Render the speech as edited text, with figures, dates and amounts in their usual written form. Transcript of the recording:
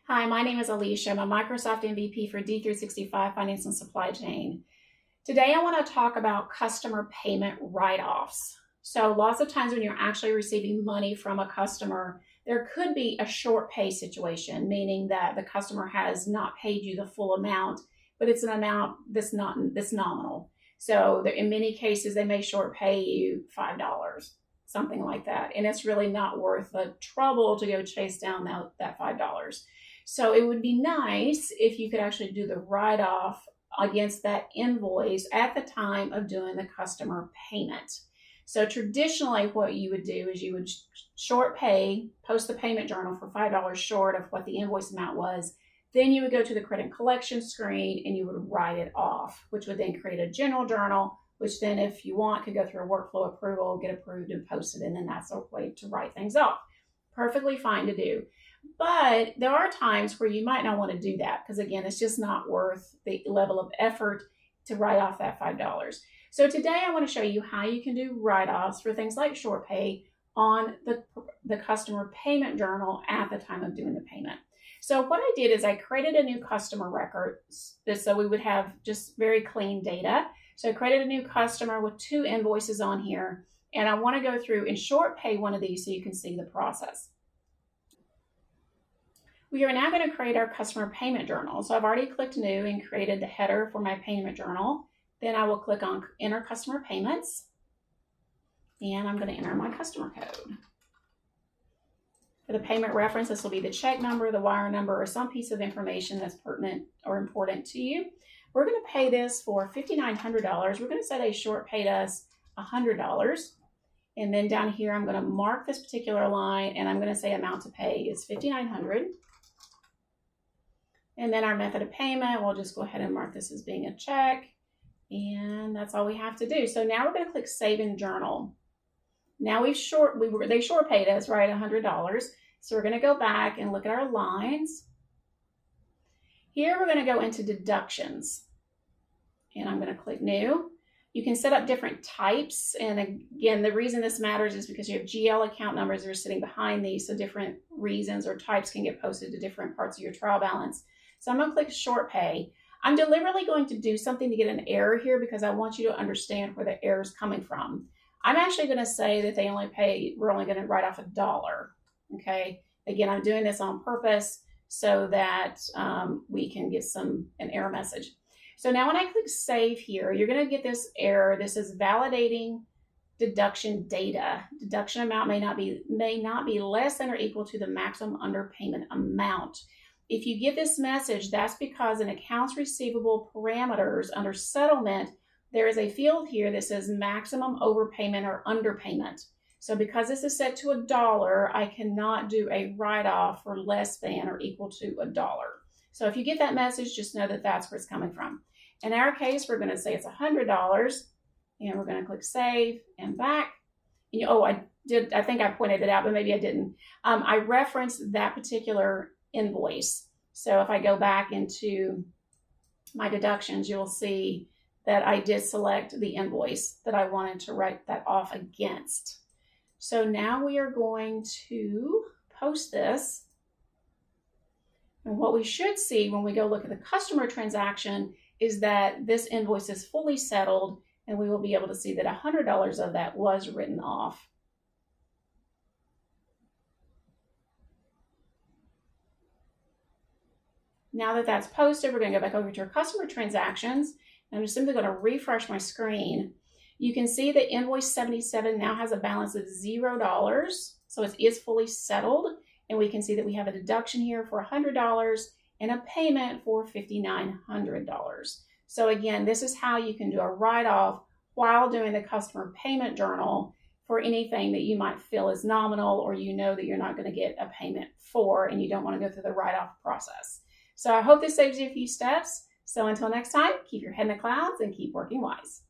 Hi, my name is Alicia. I'm a Microsoft MVP for D365 Finance and Supply Chain. Today I want to talk about customer payment write-offs. So lots of times when you're actually receiving money from a customer, there could be a short pay situation, meaning that the customer has not paid you the full amount, but it's an amount that's nominal. So in many cases, they may short pay you $5, something like that. And it's really not worth the trouble to go chase down that $5. So it would be nice if you could actually do the write-off against that invoice at the time of doing the customer payment. So traditionally what you would do is you would short pay, post the payment journal for $5 short of what the invoice amount was. Then you would go to the credit collection screen and you would write it off, which would then create a general journal, which then if you want could go through a workflow approval, get approved and posted, and then that's a way to write things off. Perfectly fine to do. But there are times where you might not want to do that because, again, it's just not worth the level of effort to write off that $5. So today I want to show you how you can do write-offs for things like short pay on the customer payment journal at the time of doing the payment. So what I did is I created a new customer record so we would have just very clean data. So I created a new customer with 2 invoices on here, and I want to go through and short pay one of these so you can see the process. We are now going to create our customer payment journal. So I've already clicked new and created the header for my payment journal. Then I will click on enter customer payments, and I'm going to enter my customer code. For the payment reference, this will be the check number, the wire number, or some piece of information that's pertinent or important to you. We're going to pay this for $5,900. We're going to say they short paid us $100. And then down here, I'm going to mark this particular line, and I'm going to say amount to pay is $5,900. And then our method of payment, we'll just go ahead and mark this as being a check. And that's all we have to do. So now we're going to click Save in Journal. Now they short paid us, right, $100. So we're going to go back and look at our lines. Here we're going to go into Deductions. And I'm going to click New. You can set up different types. And again, the reason this matters is because you have GL account numbers that are sitting behind these. So different reasons or types can get posted to different parts of your trial balance. So I'm going to click Short Pay. I'm deliberately going to do something to get an error here because I want you to understand where the error is coming from. I'm actually going to say that we're only going to write off $1. Okay. Again, I'm doing this on purpose so that we can get an error message. So now when I click Save here, you're going to get this error. This is validating deduction data. Deduction amount may not be less than or equal to the maximum underpayment amount. If you get this message, that's because in accounts receivable parameters under settlement, there is a field here that says maximum overpayment or underpayment. So because this is set to $1, I cannot do a write-off for less than or equal to $1. So if you get that message, just know that that's where it's coming from. In our case, we're going to say it's $100, and we're going to click Save and back. And I think I pointed it out, but maybe I didn't. I referenced that particular invoice. So if I go back into my deductions, you'll see that I did select the invoice that I wanted to write that off against. So now we are going to post this. And what we should see when we go look at the customer transaction is that this invoice is fully settled, and we will be able to see that $100 of that was written off. Now that that's posted, we're going to go back over to our customer transactions. I'm just simply going to refresh my screen. You can see that invoice 77 now has a balance of $0, so it is fully settled. And we can see that we have a deduction here for $100 and a payment for $5,900. So again, this is how you can do a write-off while doing the customer payment journal for anything that you might feel is nominal or you know that you're not going to get a payment for and you don't want to go through the write-off process. So I hope this saves you a few steps. So until next time, keep your head in the clouds and keep working wise.